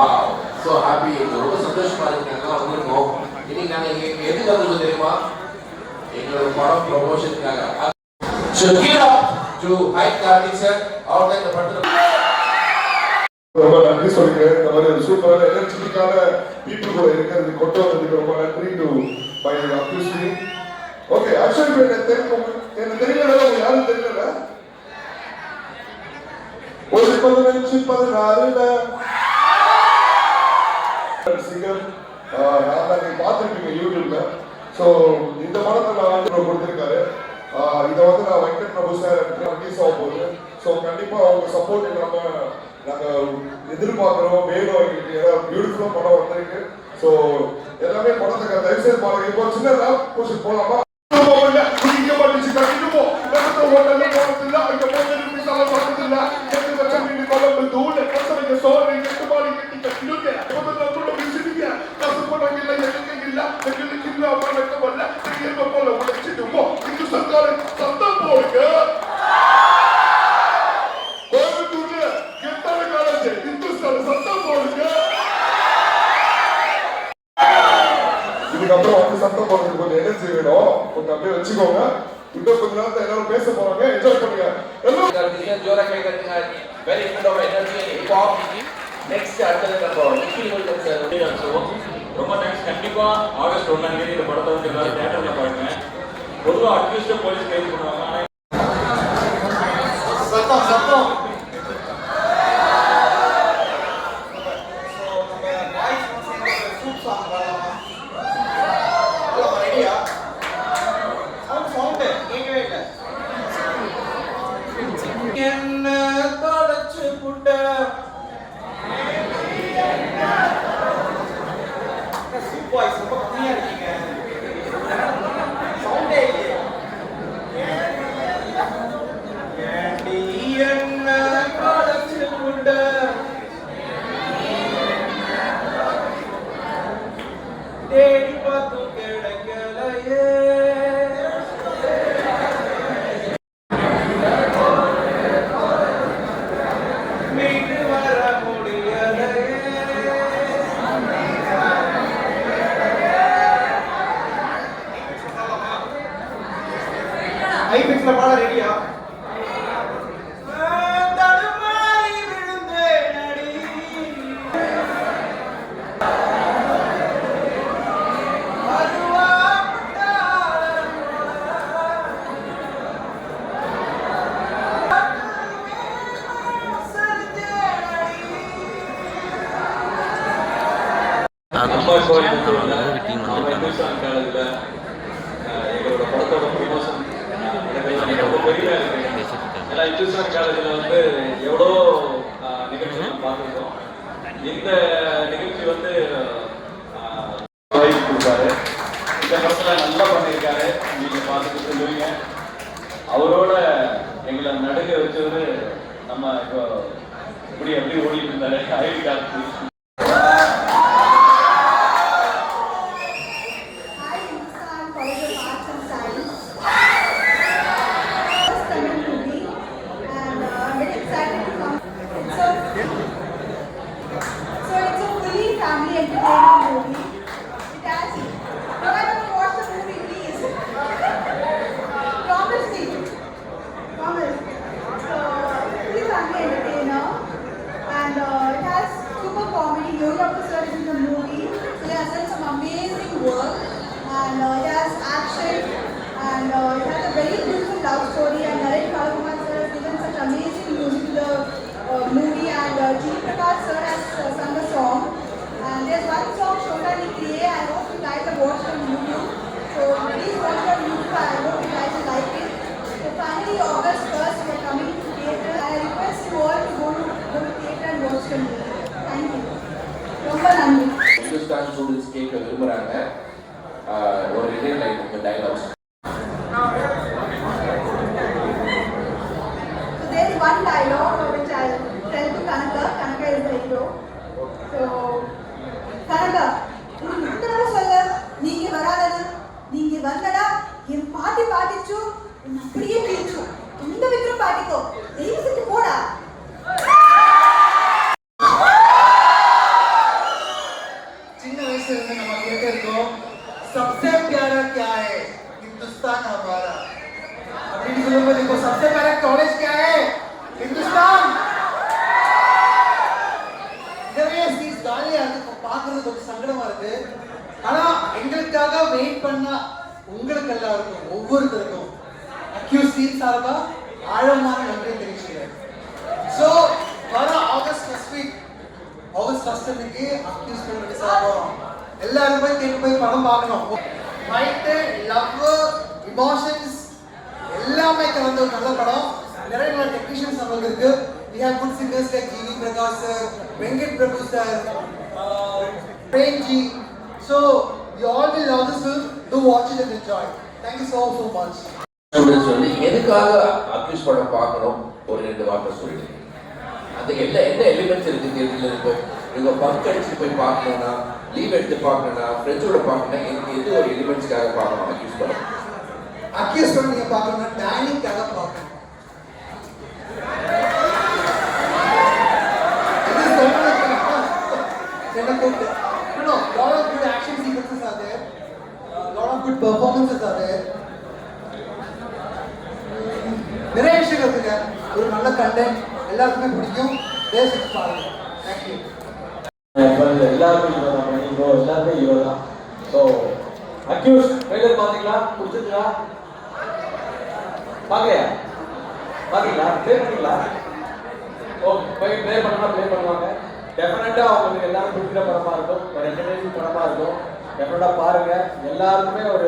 Wow so happy ரொம்ப சந்தோஷமா இருக்கு நாங்க வந்திருக்கோம் இன்னைக்கு நாங்க இங்க எதுக்கு வந்திருக்கோம் தெரியுமா எங்களோட படம் ப்ரமோஷனுக்காக so give it up to Hype Karthik sir அவர் இந்த படத்துல ரொம்ப நன்றி சொல்லிக்கிறேன் இந்த மாதிரி ஒரு சூப்பரான எனர்ஜெட்டிக்கான பீப்புள் கூட இருக்கிறது கொண்டு வந்ததுக்கு ரொம்ப நன்றி to my appreciate okay actually என்ன தெரியல உங்களுக்கு யாரும் தெரியல ஒரு 15-16 சிங்கர் நான் நீங்க பார்த்துருப்பீங்க யூடியூப்ல ஸோ இந்த படத்தை நான் வந்து கொடுத்துருக்காரு இதை வந்து நான் வெங்கட் பிரபு சார் ரிலீஸ் ஆக போகுது ஸோ கண்டிப்பாக அவங்க சப்போர்ட் இல்லாமல் நாங்கள் எதிர்பார்க்குறோம் வேணும் எங்களுக்கு ஏதாவது பியூட்டிஃபுல்லாக படம் வந்திருக்கு ஸோ எல்லாமே படத்துக்கு தயவுசெய்து பாருங்க இப்போ சின்னதாக பூசி போகலாமா இதுக்கப்புறம் வந்து சத்தம் போடுறதுக்கு கொஞ்சம் எனர்ஜி வேணும் கொஞ்சம் அப்படியே வச்சுக்கோங்க இன்னும் கொஞ்ச நேரத்தை எல்லாரும் பேச போறாங்க என்ஜாய் பண்ணுங்க எல்லாரும் ஜோரா கை தட்டுங்க very good of energy and pop next அடுத்தது நம்ம நிக்கில் வெல்கம் சார் ரொம்ப தேங்க்ஸ் கண்டிப்பா ஆகஸ்ட் 1ஆம் தேதி இந்த படத்தை வந்து எல்லாரும் தியேட்டர்ல பாருங்க பொதுவாக அட்லீஸ்ட் போலீஸ் கைது பண்ணுவாங்க ஆனா சத்தம் சத்தம் என்ன தொலைச்சு புட்ட சூப்பர் சூப்பர் கம்மியா இருக்கீங்க சவுண்டே இல்லையே என்ன தொலைச்சு புட்ட தேடி பார்த்தும் கிடைக்கலையே ஐபிஎக்ஸ்ல பாட ரெடியா தடுமாறி விழுந்தேன் அடி நம்ம எங்களோட படத்தோட ப்ரமோஷன் ரொம்ப பெரிய இருக்கு ஏன்னா இந்துஸ்தான் காலேஜில் வந்து எவ்வளோ நிகழ்ச்சி நம்ம பார்த்துருக்கோம் இந்த நிகழ்ச்சி வந்து கொடுத்தாரு இந்த படத்தில் நல்லா பண்ணியிருக்காரு நீங்கள் பார்த்துட்டு சொல்லுவீங்க அவரோட எங்களை நடுங்க வச்சவர் நம்ம இப்போ எப்படி ஓடிட்டு இருந்தாரு IT Karthi family entertainment movie. It has. No, I don't watch the movie, please. Promise me. Promise. So, fully family entertainer, and it has super comedy. Yogi sir is in the movie, so he has done some amazing work, and it has action, and it has a very beautiful love story. And Naren Kalakumar sir has given such amazing music to the movie, and G. Prakash sir has sung a song. And there's one song, Shota Nikriye. I hope you guys have watched on YouTube. So please watch it on YouTube. I hope you guys will like it. So finally, August 1st, we are coming to theatre. I request you all to go to theatre and watch the movie. Thank you. Romba nandri. Hindustan students கேட்க விரும்புறாங்க ஒரு இதே line உங்க dialogues. So there's one dialogue which I'll tell to Kanaka. Kanaka is the hero. So Kanaka உனக்கு சொல்ல நீங்க வராதது நீங்க வந்தடா என் பாட்டி பாட்டிச்சு அப்படியே பேச்சு இந்த விக்ரம் பாட்டிக்கோ தெய்வத்துக்கு போடா में देखो सबसे पहले कॉलेज क्या है हिंदुस्तान நிறைய சீட்ஸ் காலியா இருக்கு பாக்குறது கொஞ்சம் சங்கடமா இருக்கு ஆனா எங்களுக்காக வெயிட் பண்ண உங்களுக்கு எல்லாருக்கும் ஒவ்வொருத்தருக்கும் அக்யூஸ் சீட் சார்பா ஆழமான நன்றி தெரிவிச்சுக்கிறேன் ஸோ வர August first week August first அன்னைக்கு அக்யூஸ் பண்ணி சார்போம் எல்லாரும் போய் கேட்டு போய் படம் பார்க்கணும் ஃபைட்டு லவ் இமோஷன்ஸ் எல்லாமே கலந்த ஒரு நல்ல படம் நிறைய நல்ல டெக்னீஷியன்ஸ் நமக்கு இருக்கு we have good singers like GV Prakash sir Venkat Prabhu sir Prem ji so you all will love this film do watch it and enjoy thank you so much students வந்து எதுக்காக accuse படம் பார்க்கணும் ஒரு 2 வார்த்தை சொல்லிடுங்க அந்த என்ன elements இருக்கு தேட்டரில் இப்போ இவங்க பங்க் அடிச்சு போய் பார்க்கணும்னா லீவ் எடுத்து பார்க்கணும்னா ஃப்ரெண்ட்ஸோட பார்க்கணும்னா எனக்கு எது ஒரு எலிமெண்ட்ஸ்க்காக பார்க்கணும் அக்யூஸ் படம் அக்யூஸ் பண்ணி நீங்க பார்க்கணும்னா டைனிங்காக பார்க்கணும் No, lot of good action sequences are there. Lot of good performances are there. நிறைய விஷயங்கள் இருக்குங்க ஒரு நல்ல கண்டென்ட் எல்லாருக்குமே பிடிக்கும் பேசிட்டு பாருங்க தேங்க்யூ எல்லாருமே ஹீரோ தான் ஸோ அக்யூஸ் ட்ரெய்லர் பார்த்தீங்களா பிடிச்சிருக்கா பார்க்கலையா பார்த்தீங்களா ப்ளே பண்ணிங்களா ஓகே போய் ப்ளே பண்ணுவாங்க டெஃபினட்டாக அவங்களுக்கு எல்லாரும் பிடிக்கிற படமாக இருக்கும் ஒரு என்டர்டைன்மெண்ட் படமாக இருக்கும் டெஃபினட்டாக பாருங்கள் எல்லாருக்குமே ஒரு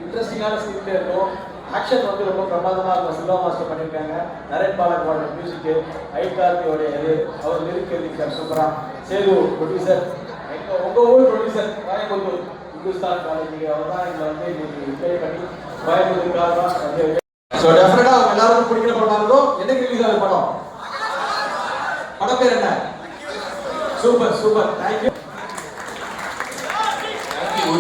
இன்ட்ரெஸ்டிங்கான ஸ்கிரிப்ட் இருக்கும் ஆக்ஷன் வந்து ரொம்ப பிரமாதமாக இருக்கும் சில்வா மாஸ்டர் பண்ணியிருக்காங்க நரேன் பாலக்கோட மியூசிக்கு ஐகார்த்தியோடைய இது அவர் லிரிக் எழுதியிருக்கார் சூப்பராக சேது ப்ரொடியூசர் உங்கள் ஊர் ப்ரொடியூசர் கோயம்புத்தூர் இந்துஸ்தான் காலேஜ் அவர் தான் எங்களை வந்து இன்னைக்கு ப்ளே பண்ணி கோயம்புத்தூர் காரணம் ஸோ டெஃபினட்டாக அவங்க எல்லாருக்கும் பிடிக்கிற படமாக இருக்கும் என்னைக்கு ரிலீஸ் ஆகுது படம் பேர் என்ன சூப்பர் தேங்க்யூ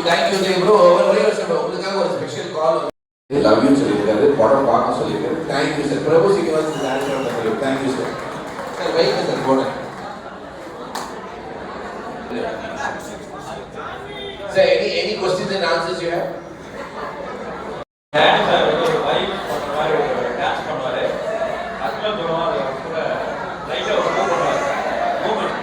தேங்க்யூ ப்ரோ ஒரே விஷயம் உங்களுக்காக ஒரு ஸ்பெஷல் கால் லவ் யூ சொல்லியிருக்காரு படம் பார்க்க சொல்லியிருக்காரு thank you sir Prabhu Srinivas director thank you sir sir வைங்க சார் போனேன் sir any questions and answers you have sir ஒரு வைப் பண்ற மாதிரி ஒரு டான்ஸ் பண்ணுவாரு அக்மல் பண்ணுவாரு கூட லைட்டா ஒரு மூவ் பண்ணுவாரு மூவ்மெண்ட்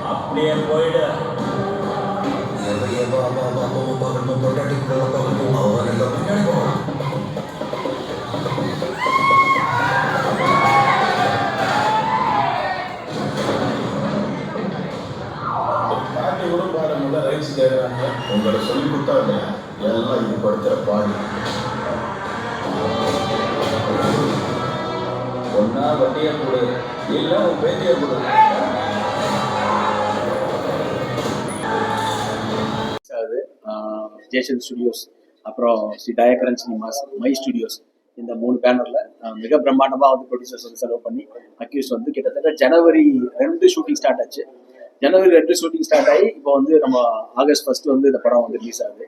அப்படியே போயிடு பாட்டி கூட பாட முடியல ரைட்ஸ் கேட்குறாங்க உங்களை சொல்லி கொடுத்தாங்க எல்லாம் இது படுத்துற பாடி ஒன்னா வட்டியை கொடு இல்லை உன் பேத்தியை கொடு ஜேசன் ஸ்டுடியோஸ் அப்புறம் ஸ்ரீ டயக்கரன் சினிமாஸ் மை ஸ்டுடியோஸ் இந்த 3 பேனர்ல மிக பிரம்மாண்டமா வந்து ப்ரொடியூசர்ஸ் வந்து செலவு பண்ணி அக்யூஸ்ட் வந்து கிட்டத்தட்ட ஜனவரி 2 ஷூட்டிங் ஸ்டார்ட் ஆச்சு. ஜனவரி 2 ஷூட்டிங் ஸ்டார்ட் ஆகி இப்போ வந்து நம்ம ஆகஸ்ட் 1 வந்து இந்த படம் வந்து ரிலீஸ் ஆகுது.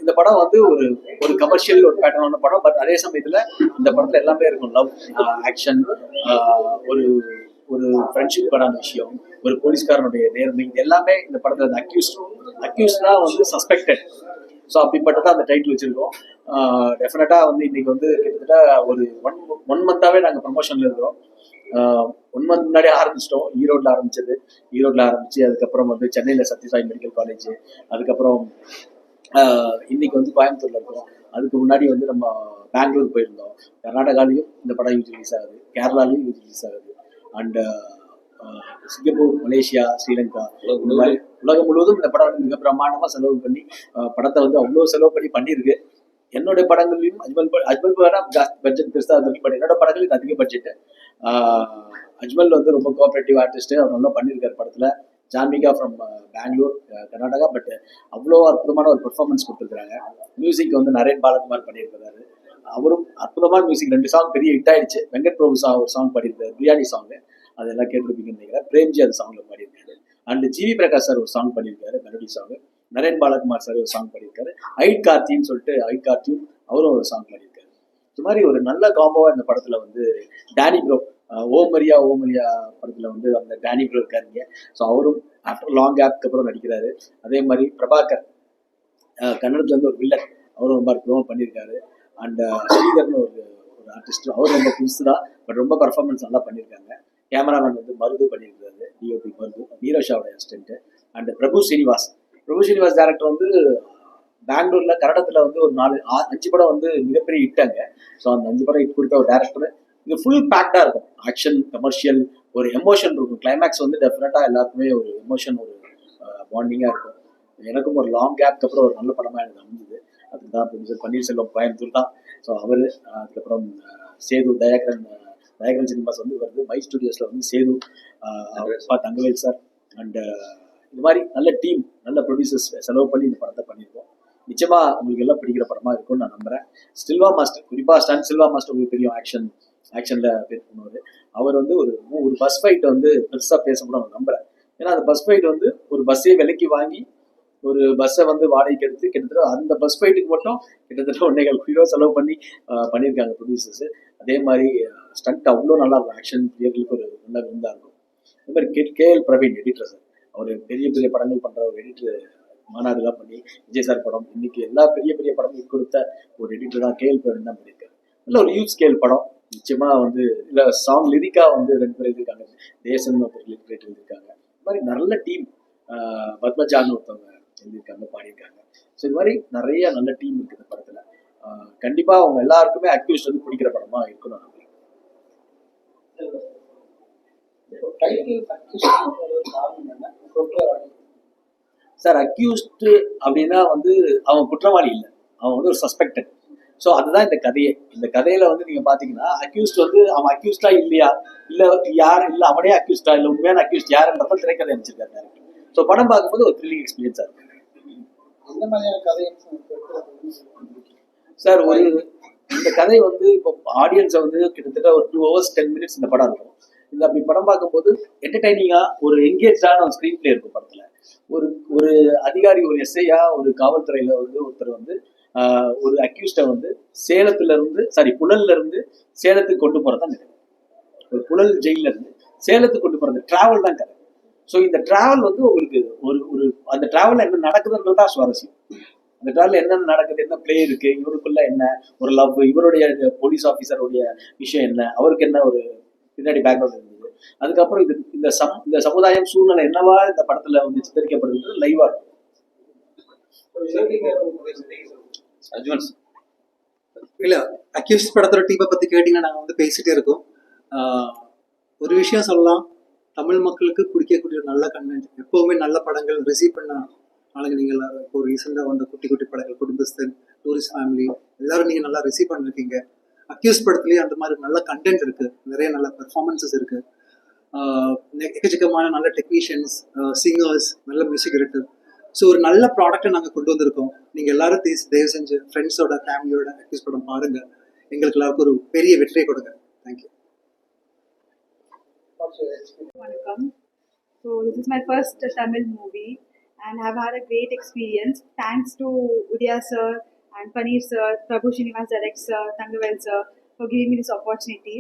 இந்த படம் வந்து ஒரு ஒரு கமர்ஷியல் ஒரு பேட்டர்னான படம். பட் அதே சமயத்துல இந்த படத்துல எல்லாமே இருக்கும். லவ், ஆக்ஷன், ஒரு ஒரு ஃப்ரெண்ட்ஷிப்பான விஷயம், ஒரு போலீஸ்காரனுடைய நேர்மை, இது எல்லாமே இந்த படத்துல அந்த அக்யூஸ்ட்னா வந்து சஸ்பெக்டட். ஸோ அப்படிப்பட்டதான் அந்த டைட்டில் வச்சிருக்கோம். டெஃபினட்டா வந்து இன்னைக்கு வந்து கிட்டத்தட்ட ஒரு ஒன் மந்தாவே நாங்கள் ப்ரமோஷன்ல இருக்கிறோம். 1 மந்த் முன்னாடியே ஆரம்பிச்சிட்டோம். ஈரோட்டில் ஆரம்பிச்சு அதுக்கப்புறம் வந்து சென்னையில் சத்யசாய் மெடிக்கல் காலேஜ், அதுக்கப்புறம் இன்னைக்கு வந்து கோயம்புத்தூர்ல இருக்கோம். அதுக்கு முன்னாடி வந்து நம்ம பெங்களூர் போயிருந்தோம். கர்நாடகாலையும் இந்த படம் யூஸ் ரிலீஸ் ஆகுது, கேரளாலையும் யூஸ் ரிலீஸ் ஆகுது, அண்ட் சிங்கப்பூர், மலேசியா, ஸ்ரீலங்கா, இந்த மாதிரி உலகம் முழுவதும் இந்த படம் வந்து மிக பிரமாண்டமா செலவு பண்ணி படத்தை வந்து அவ்வளோ செலவு பண்ணியிருக்கு. என்னுடைய படங்கள்லையும் அஜ்மல் வேணா பட்ஜெட் பெருசாக இருந்துச்சு. பட் என்னோட படங்களுக்கு அதிக பட்ஜெட். அஜ்மல் வந்து ரொம்ப கோஆப்ரேட்டிவ் ஆர்டிஸ்ட். அவர் நல்லா பண்ணியிருக்காரு படத்துல. ஜான்விகா ஃப்ரம் பெங்களூர், கர்நாடகா. பட் அவ்வளோ அற்புதமான ஒரு பெர்ஃபார்மன்ஸ் கொடுத்துருக்காங்க. மியூசிக் வந்து நரேன் பாலகுமார் பண்ணியிருக்கிறாரு. அவரும் அற்புதமான மியூசிக். 2 சாங் பெரிய ஹிட் ஆயிடுச்சு. வெங்கட் பிரபு ஒரு சாங் பாடியிருக்காரு, பிரியாணி சாங். அதெல்லாம் கேட்டிருப்பீங்கன்னு நினைக்கிறேன். பிரேம்ஜி அந்த சாங்ல பாடியிருக்காரு. அண்ட் ஜிவி பிரகாஷ் சார் ஒரு சாங் பண்ணியிருக்காரு, melody song. Naren Balakumar sir ஒரு சாங் பண்ணியிருக்காரு. ஐட் கார்த்தின்னு சொல்லிட்டு கார்த்தியும் அவரும் ஒரு சாங் பண்ணியிருக்காரு. இது மாதிரி ஒரு நல்ல காம்போவா இந்த படத்துல வந்து டேனி ப்ரோ, ஓமரியா படத்துல வந்து அந்த டேனி ப்ரோ இருக்காருங்க. ஸோ அவரும் ஆஃப்டர் லாங் கேப்க்கு அப்புறம் நடிக்கிறாரு. அதே மாதிரி பிரபாகர், கன்னடத்துல இருந்து ஒரு வில்லன், அவரும் ரொம்ப அற்புதமாக பண்ணியிருக்காரு. அண்ட் ஸ்ரீதர்னு ஒரு ஆர்டிஸ்ட், அவரும் ரொம்ப புதுசு தான், பட் ரொம்ப பர்ஃபார்மன்ஸ் நல்லா பண்ணியிருக்காங்க. கேமராமேன் வந்து மருது பண்ணியிருக்காரு, டிஓபி மருது, நீரஷாவோட assistant. And Prabhu Srinivas director வந்து பெங்களூர்ல கன்னடத்துல வந்து ஒரு 5 படம் வந்து மிகப்பெரிய ஹிட்டாங்க. ஸோ அந்த 5 படம் ஹிட் கொடுத்த ஒரு டேரக்டர். இது ஃபுல் பேக்டா இருக்கும். ஆக்ஷன், கமர்ஷியல், ஒரு எமோஷன் இருக்கும். கிளைமேக்ஸ் வந்து டெஃபினட்டா எல்லாருக்குமே ஒரு எமோஷன், ஒரு பாண்டிங்கா இருக்கும். எனக்கும் ஒரு லாங் கேப்க்கு அப்புறம் ஒரு நல்ல படமா எனக்கு அமைஞ்சது. அதுதான் ப்ரொடியூசர் பன்னீர்செல்வம், கோயம்புத்தூர் தான். ஸோ அவரு, அதுக்கப்புறம் சேது தயாகரன் சினிமாஸ் வந்து வருது. மை ஸ்டுடியோஸ்ல வந்து சேது, தங்கவேல் சார், அண்ட் இந்த மாதிரி நல்ல டீம், நல்ல ப்ரொடியூசர்ஸ் செலவு பண்ணி இந்த படத்தை பண்ணியிருக்கோம். நிச்சயமா உங்களுக்கு எல்லாம் பிடிக்கிற படமா இருக்கும்னு நான் நம்புறேன். சில்வா மாஸ்டர், குறிப்பா ஸ்டன் சில்வா மாஸ்டர் உங்களுக்கு தெரியும், ஆக்ஷன்ல பேர் பண்ணுவாரு. அவர் வந்து ஒரு பஸ் ஃபைட் வந்து பெருசா பேசப்படும் நான் நம்புறேன். ஏன்னா அந்த பஸ் ஃபைட் வந்து ஒரு பஸ்ஸே விலைக்கு வாங்கி ஒரு பஸ்ஸை வந்து வாடகைக்கு எடுத்து கிட்டத்தட்ட அந்த பஸ் ஃபைட்டுக்கு மட்டும் கிட்டத்தட்ட 1.5 செலவு பண்ணி பண்ணியிருக்காங்க ப்ரொடியூசர்ஸ். அதே மாதிரி ஸ்டண்ட் அவ்வளோ நல்லா இருக்கும். ஆக்ஷன் பிளேயர்களுக்கு ஒரு நல்ல விருந்தா இருக்கும். அதே மாதிரி கேஎல் பிரவீன் எடிட்டர் சார், அவர் பெரிய பெரிய படங்கள் பண்ற ஒரு எடிட்டர். மாநாடுலாம் பண்ணி விஜய் சார் படம், இன்னைக்கு எல்லா பெரிய பெரிய படமும் கொடுத்த ஒரு எடிட்டர் தான் கேஎல் பிரவீன் தான் பண்ணியிருக்காரு. நல்ல ஒரு யூத் ஸ்கேல் படம். நிச்சயமா வந்து இல்லை சாங் லிரிக்கா வந்து 2 பேர் எழுதியிருக்காங்க, தேசன் ஒருத்தர் லிரிக் எழுதியிருக்காங்க. இந்த மாதிரி நல்ல டீம், பத்மஜான்னு ஒருத்தவங்க எழுதியிருக்காங்க, பாடியிருக்காங்க. ஸோ இது மாதிரி நிறைய நல்ல டீம் இருக்கு இந்த படத்துல. கண்டிப்பா அவங்க எல்லாருக்குமே அக்யூஸ்ட் வந்து பிடிக்கிற படமா இருக்கணும். சார் அக்யூஸ்ட் அப்படின்னா வந்து அவன் குற்றவாளி இல்லை, அவன் வந்து ஒரு சஸ்பெக்டட். ஸோ அதுதான் இந்த கதையே. இந்த கதையில வந்து நீங்க பாத்தீங்கன்னா அக்யூஸ்ட் வந்து அவன் அக்யூஸ்டா இல்லையா, இல்ல யார் இல்ல அவனே அக்யூஸ்டா இல்ல உண்மையான அக்யூஸ்ட் யாருன்றத திரைக்கதை அமைச்சிருக்காரு. ஸோ படம் பார்க்கும்போது ஒரு த்ரில்லிங் எக்ஸ்பீரியன்ஸா இருக்கும். அந்த மாதிரியான கதை சார், ஒரு இந்த கதை வந்து இப்போ ஆடியன்ஸை வந்து கிட்டத்தட்ட ஒரு 2 hours 10 minutes இந்த படம் இருக்கும். இந்த அப்படி படம் பார்க்கும்போது என்டர்டைனிங்கா ஒரு என்கேஜான ஒரு ஸ்க்ரீன் பிளே இருக்கும் படத்துல. ஒரு அதிகாரி, ஒரு எஸ்ஐயா, ஒரு காவல்துறையில வந்து ஒருத்தர் வந்து ஒரு அக்யூஸ்டை வந்து புழல்ல இருந்து சேலத்துக்கு கொண்டு போறது தான் கதை. ஒரு புழல் ஜெயில இருந்து சேலத்துக்கு கொண்டு போறது டிராவல் தான் கதை. ஸோ இந்த டிராவல் வந்து உங்களுக்கு ஒரு அந்த டிராவல்ல என்ன நடக்குதுன்றது தான் சுவாரஸ்யம். அந்த டிராவல்ல என்னென்ன நடக்குது, என்ன பிளே இருக்கு, இவருக்குள்ள என்ன ஒரு லவ், இவருடைய போலீஸ் ஆஃபீஸருடைய விஷயம் என்ன, அவருக்கு என்ன ஒரு பின்னாடி பேக்ரவுண்ட் இருந்தது, அதுக்கப்புறம் இந்த சமுதாயம் சூழ்நிலை என்னவா இந்த படத்துல வந்து சித்தரிக்கப்படுறது லைவா இருக்கும். இல்ல அக்யூஸ்ட் படத்தோட டீமை பத்தி கேட்டீங்கன்னா நாங்க வந்து பேசிட்டே இருக்கோம். ஒரு விஷயம் சொல்லலாம், தமிழ் மக்களுக்கு பிடிக்கக்கூடிய நல்ல கண்டென்ட், எப்பவுமே நல்ல படங்கள் ரிசீவ் பண்ண ஆளுங்க நீங்க எல்லாரும். இப்போ ரீசெண்டாக வந்த குட்டி குட்டி படங்கள், குடும்பஸ்தன், டூரிஸ்ட் ஃபேமிலி, எல்லாரும் நீங்க நல்லா ரிசீவ் பண்ணிருக்கீங்க. அக்யூஸ் படத்துலயே அந்த மாதிரி நல்ல கண்டென்ட் இருக்கு, நிறைய நல்ல பெர்ஃபார்மன்சஸ் இருக்கு, எக்கச்சக்கமான நல்ல டெக்னீஷியன்ஸ், சிங்கர்ஸ், நல்ல மியூசிக் டைரக்டர். ஸோ ஒரு நல்ல ப்ராடக்ட்டை நாங்கள் கொண்டு வந்திருக்கோம். நீங்கள் எல்லாரும் தயவு செஞ்சு ஃப்ரெண்ட்ஸோட ஃபேமிலியோட அக்யூஸ் படம் பாருங்கள். எங்களுக்கு எல்லாருக்கும் ஒரு பெரிய வெற்றியை கொடுங்க. Thank you. Vanakkam. So this is my first Tamil movie and I've had a great experience. Thanks to Udaya sir and Paneer sir, Prabhu Srinivas Direct sir, Thangavel sir for giving me this opportunity.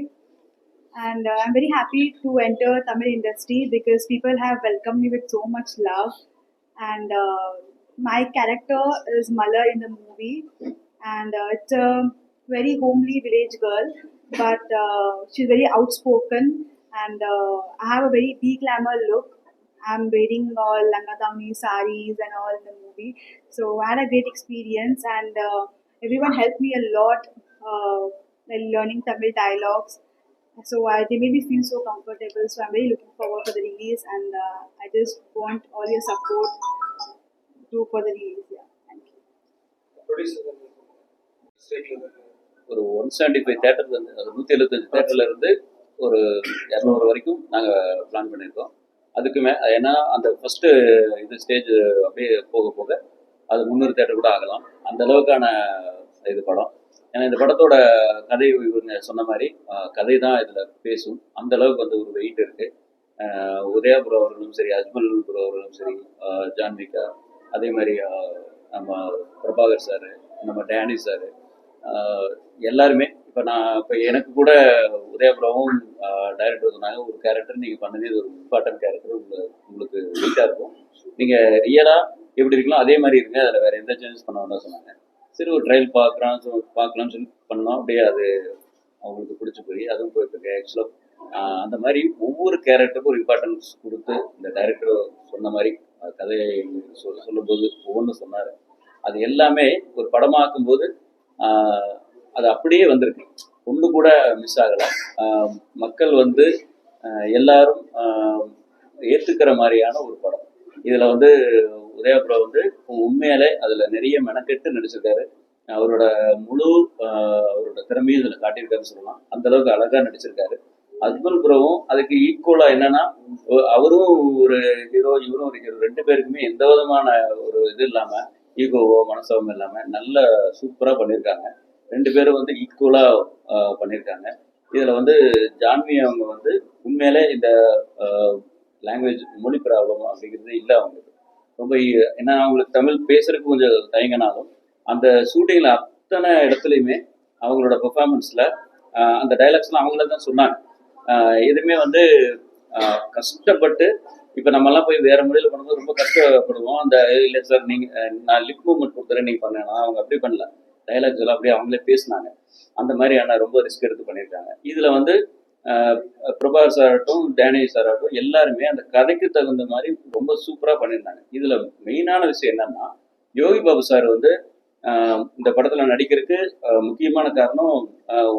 And I'm very happy to enter Tamil industry because people have welcomed me with so much love. And my character is Mala in the movie, and it's a very homely village girl, but she's very outspoken, and I have a very glamour look. I'm wearing all langadami saris and all in the movie, so I had a great experience, and everyone helped me a lot while learning Tamil dialogues. So they made me feel so comfortable. So I'm very looking forward for the release, and I just want all your support for the release. Yeah, thank you. ஒரு 175 theatre வந்து, அது 175 தேட்டர்ல இருந்து ஒரு 200 வரைக்கும் நாங்கள் plan பண்ணியிருக்கோம். அதுக்குமே ஏன்னா அந்த ஃபர்ஸ்ட் இது ஸ்டேஜ் அப்படியே போக போக அது 300 தேட்டர் கூட ஆகலாம். அந்த அளவுக்கான இது படம். ஏன்னா இந்த படத்தோட கதை இவங்க சொன்ன மாதிரி கதை தான் இதில் பேசும். அந்த அளவுக்கு வந்து ஒரு வெயிட் இருக்கு. உதயா ப்ரோ அவர்களும் சரி, அஜ்மல் ப்ரோ அவர்களும் சரி, ஜான்விகா, அதே மாதிரி நம்ம பிரபாகர் சார், நம்ம டேனி சார், எல்லாருமே இப்போ எனக்கு கூட உதயபுரமும் டைரக்டர் சொன்னாங்க, ஒரு கேரக்டர் நீங்கள் பண்ணது இது ஒரு இம்பார்ட்டன்ட் கேரக்டர், உங்களுக்கு வெயிட்டாக இருக்கும், நீங்கள் ரியலாக எப்படி இருக்கலாம் அதே மாதிரி இருங்க, அதில் வேறு எந்த சேஞ்சஸ் பண்ண வேண்டாம் சொன்னாங்க. சரி ஒரு ட்ரையல் பார்க்கலாம்னு சொல்லி பண்ணோம். அப்படியே அது அவங்களுக்கு பிடிச்சி போய் அதுவும் போயிட்டுருக்கு. ஆக்சுவலாக அந்த மாதிரி ஒவ்வொரு கேரக்டருக்கும் ஒரு இம்பார்ட்டன்ஸ் கொடுத்து இந்த டைரக்டர் சொன்ன மாதிரி கதையை சொல்லும்போது ஒவ்வொன்றும் சொன்னார். அது எல்லாமே ஒரு படமாக்கும் போது அது அப்படியே வந்திருக்கு, ஒன்று கூட மிஸ் ஆகலை. மக்கள் வந்து எல்லாரும் ஏற்றுக்கிற மாதிரியான ஒரு படம். இதில் வந்து உதயபுரா வந்து உண்மையாலே அதில் நிறைய மெனக்கெட்டு நடிச்சிருக்காரு. அவரோட அவரோட திறமையும் இதில் காட்டியிருக்காருன்னு சொல்லலாம். அந்த அளவுக்கு அழகாக நடிச்சிருக்காரு. அஜ்மல் ப்ரோவும் அதுக்கு ஈக்குவலாக என்னன்னா, அவரும் ஒரு ஹீரோ, இவரும் ஒரு ஹீரோ, 2 பேருக்குமே எந்த விதமான ஒரு இது இல்லாமல், ஈகோவோ மனசவமும் இல்லாமல் நல்ல சூப்பராக பண்ணியிருக்காங்க. 2 பேரும் வந்து ஈக்குவலாக பண்ணியிருக்காங்க. இதில் வந்து ஜான்வி அவங்க வந்து உண்மையிலே இந்த லாங்குவேஜ் மொழி ப்ராப்ளம் அப்படிங்கிறது இல்லை அவங்களுக்கு. ரொம்ப ஏன்னா அவங்களுக்கு தமிழ் பேசுறதுக்கு கொஞ்சம் தயங்கினாலும் அந்த ஷூட்டிங்கில் அத்தனை இடத்துலையுமே அவங்களோட பெர்ஃபார்மன்ஸில் அந்த டைலாக்ஸ்லாம் அவங்கள தான் சொன்னாங்க. எதுவுமே வந்து கஷ்டப்பட்டு இப்போ நம்மலாம் போய் வேறு மொழியில் பண்ணும்போது ரொம்ப கஷ்டப்படுவோம். அந்த இல்லை சார் நீங்கள் நான் லிப் மூவ்மெண்ட் கொடுத்துறேன் நீங்கள் பண்ணேன்னா அவங்க அப்படி பண்ணல, டைலாக்ஸ் எல்லாம் அப்படியே அவங்களே பேசினாங்க. அந்த மாதிரியான ரொம்ப ரிஸ்க் எடுத்து பண்ணியிருக்காங்க. இதில் வந்து பிரபாகர் சாராகட்டும், டேனி சாராகட்டும் எல்லாருமே அந்த கதைக்கு தகுந்த மாதிரி ரொம்ப சூப்பராக பண்ணியிருந்தாங்க. இதில் மெயினான விஷயம் என்னன்னா, யோகி பாபு சார் வந்து இந்த படத்தில் நடிக்கிறதுக்கு முக்கியமான காரணம்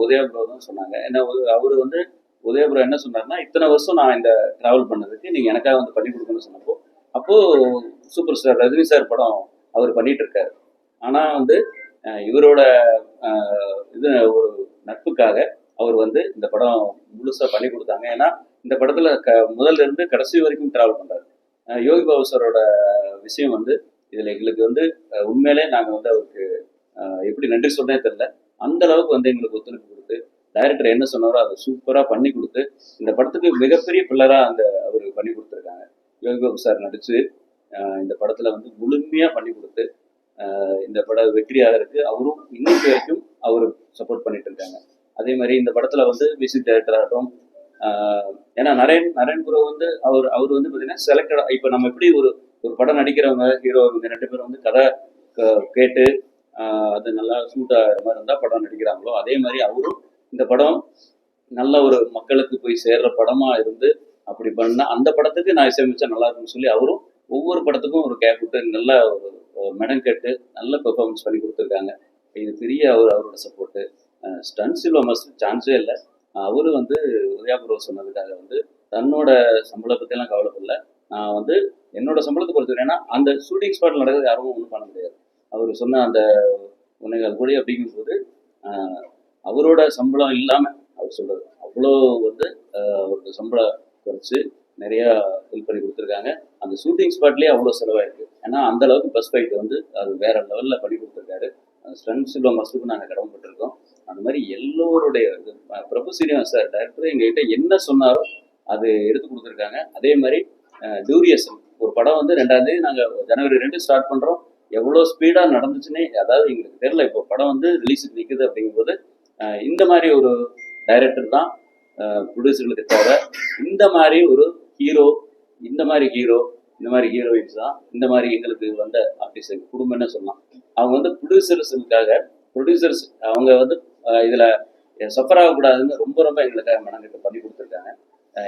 உதயபுரா தான் சொன்னாங்க. ஏன்னா அவர் வந்து உதயபுரா என்ன சொன்னார்னா, இத்தனை வருஷம் நான் இந்த ட்ராவல் பண்ணதுக்கு நீங்கள் எனக்காக வந்து பண்ணி கொடுக்கணும்னு சொன்னப்போ, அப்போது சூப்பர் ஸ்டார் ரஜினி சார் படம் அவர் பண்ணிட்டு இருக்காரு. ஆனால் வந்து இவரோட இது ஒரு நட்புக்காக அவர் வந்து இந்த படம் முழுசாக பண்ணி கொடுத்தாங்க. ஏன்னா இந்த படத்தில் முதல்ல இருந்து கடைசி வரைக்கும் ட்ராவல் பண்ணுறாரு. யோகி பாபு சாரோட விஷயம் வந்து இதில் எங்களுக்கு வந்து உண்மையிலே நாங்கள் வந்து அவருக்கு எப்படி நன்றி சொன்னே தெரியல. அந்த அளவுக்கு வந்து எங்களுக்கு ஒத்துழைப்பு கொடுத்து டைரக்டர் என்ன சொன்னாரோ அதை சூப்பராக பண்ணி கொடுத்து இந்த படத்துக்கு மிகப்பெரிய பில்லராக அவர் பண்ணி கொடுத்துருக்காங்க. யோகி பாபு சார் நடித்து இந்த படத்தில் வந்து முழுமையாக பண்ணி கொடுத்து இந்த படம் வெற்றியாகிறதுக்கு அவரும் இன்னைக்கு வரைக்கும் அவர் சப்போர்ட் பண்ணிட்டு இருக்காங்க. அதே மாதிரி இந்த படத்தில் வந்து மியூசிக் டைரக்டர் ஆகட்டும், ஏன்னா நரேன் ப்ரோ வந்து அவர் வந்து பார்த்தீங்கன்னா செலக்டடாக, இப்போ நம்ம எப்படி ஒரு படம் நடிக்கிறவங்க ஹீரோ இவங்க 2 பேரும் வந்து கதை கேட்டு அது நல்லா சூட் ஆகிற மாதிரி இருந்தால் படம் நடிக்கிறாங்களோ, அதே மாதிரி அவரும் இந்த படம் நல்ல ஒரு மக்களுக்கு போய் சேர்ற படமாக இருந்து அப்படி பண்ணால் அந்த படத்துக்கு நான் இசையமைச்சா நல்லா இருக்குன்னு சொல்லி அவரும் ஒவ்வொரு படத்துக்கும் ஒரு கேப் விட்டு நல்லா ஒரு மெடம் கேட்டு நல்ல பெர்ஃபார்மன்ஸ் பண்ணி கொடுத்துருக்காங்க. இது பெரிய அவரோட சப்போர்ட்டு. ஸ்டன்ஸ் இவ்வளோ மஸ்ட் சான்ஸே இல்லை. அவரு வந்து உதயாபுரா சொன்னதுக்காக வந்து தன்னோட சம்பளத்தை பற்றியெல்லாம் கவலைப்படல. நான் வந்து என்னோட சம்பளத்தை பொறுத்தவரை, ஏன்னா அந்த ஷூட்டிங் ஸ்பாட்டில் நடக்கிறது யாரும் ஒன்றும் பண்ண முடியாது. அவர் சொன்ன அந்த உன்னைகள் கூட அப்படிங்கும்போது அவரோட சம்பளம் இல்லாமல் அவர் சொல்கிறது அவ்வளோ வந்து அவருக்கு சம்பளம் குறைச்சி நிறையா ஹெல்ப் பண்ணி கொடுத்துருக்காங்க. அந்த ஷூட்டிங் ஸ்பாட்லேயே அவ்வளோ செலவாயிருக்கு. ஏன்னா அந்த அளவுக்கு பஸ் ஃபைட் வந்து அது வேற லெவலில் பண்ணி கொடுத்துருக்காரு. ஸ்டன்ஸ் இவ்வளோ மஸ்ட்டுக்கு நாங்கள் கடமைப்பட்டிருக்கோம். அந்த மாதிரி எல்லோருடைய பிரபு சீனிவாஸ் சார் டைரக்டர் எங்ககிட்ட என்ன சொன்னாரோ அது எடுத்து கொடுத்துருக்காங்க. அதே மாதிரி டூரியேஷன் ஒரு படம் வந்து 2ஆம் தேதி நாங்கள் ஜனவரி 2 ஸ்டார்ட் பண்ணுறோம். எவ்வளோ ஸ்பீடாக நடந்துச்சுன்னே அதாவது எங்களுக்கு தெரியல. இப்போ படம் வந்து ரிலீஸுக்கு நிற்குது அப்படிங்கும்போது இந்த மாதிரி ஒரு டைரக்டர் தான் ப்ரொடியூசர்களுக்கு தேவை. இந்த மாதிரி ஒரு ஹீரோ, இந்த மாதிரி ஹீரோயின்ஸ் தான் இந்த மாதிரி எங்களுக்கு வந்த ஆர்டிஸ்ட் குடும்பம்னு சொல்லலாம். அவங்க வந்து ப்ரொடியூசர்ஸ் அவங்க வந்து இதில் சஃபர் ஆகக்கூடாதுன்னு ரொம்ப எங்களுக்காக மனங்கிட்ட பண்ணி கொடுத்துருக்காங்க.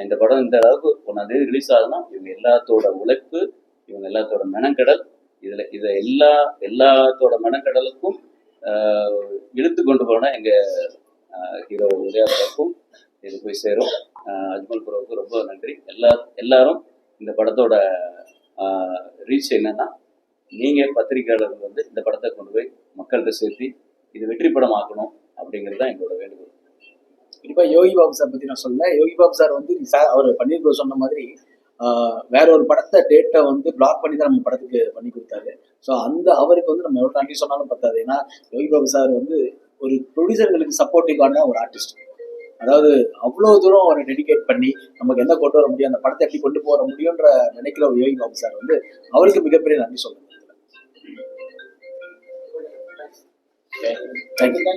இந்த படம் இந்த அளவுக்கு 1ஆம் தேதி ரிலீஸ் ஆகுதுன்னா இவங்க எல்லாத்தோட உழைப்பு, இவங்க எல்லாத்தோட மெனக்கடல், இதை எல்லாத்தோட மெனக்கடலுக்கும் இழுத்து கொண்டு போன எங்கள் ஹீரோ உதயாவுக்கும் இது போய் சேரும். அஜ்மல் ப்ரோவுக்கு ரொம்ப நன்றி. எல்லாரும் இந்த படத்தோட ரீச் என்னன்னா, நீங்கள் பத்திரிகையாளர்கள் வந்து இந்த படத்தை கொண்டு போய் மக்கள்கிட்ட சேர்த்து இது வெற்றி படம் ஆக்கணும் அப்படிங்கிறது தான் எங்களோட வேண்டுகோள். கண்டிப்பாக யோகி பாபு சார் பற்றி நான் சொல்ல, யோகி பாபு சார் வந்து அவர் பன்னீர் சொன்ன மாதிரி வேற ஒரு படத்தை டேட்டை வந்து பிளாக் பண்ணி தான் நம்ம படத்துக்கு பண்ணி கொடுத்தாரு. ஸோ அவருக்கு வந்து நம்ம எவ்வளோ நன்றி சொன்னாலும் பத்தாது. ஏன்னா யோகி பாபு சார் வந்து ஒரு ப்ரொடியூசர்களுக்கு சப்போர்ட்டிவான ஒரு ஆர்டிஸ்ட். அதாவது அவ்வளோ தூரம் அவரை டெடிகேட் பண்ணி நமக்கு என்ன கொண்டு வர முடியும், அந்த படத்தை எப்படி கொண்டு போக முடியும்ன்ற நினைக்கிற ஒரு யோகி பாபு சார் வந்து அவருக்கு மிகப்பெரிய நன்றி சொல்லணும். தேங்க்யூ.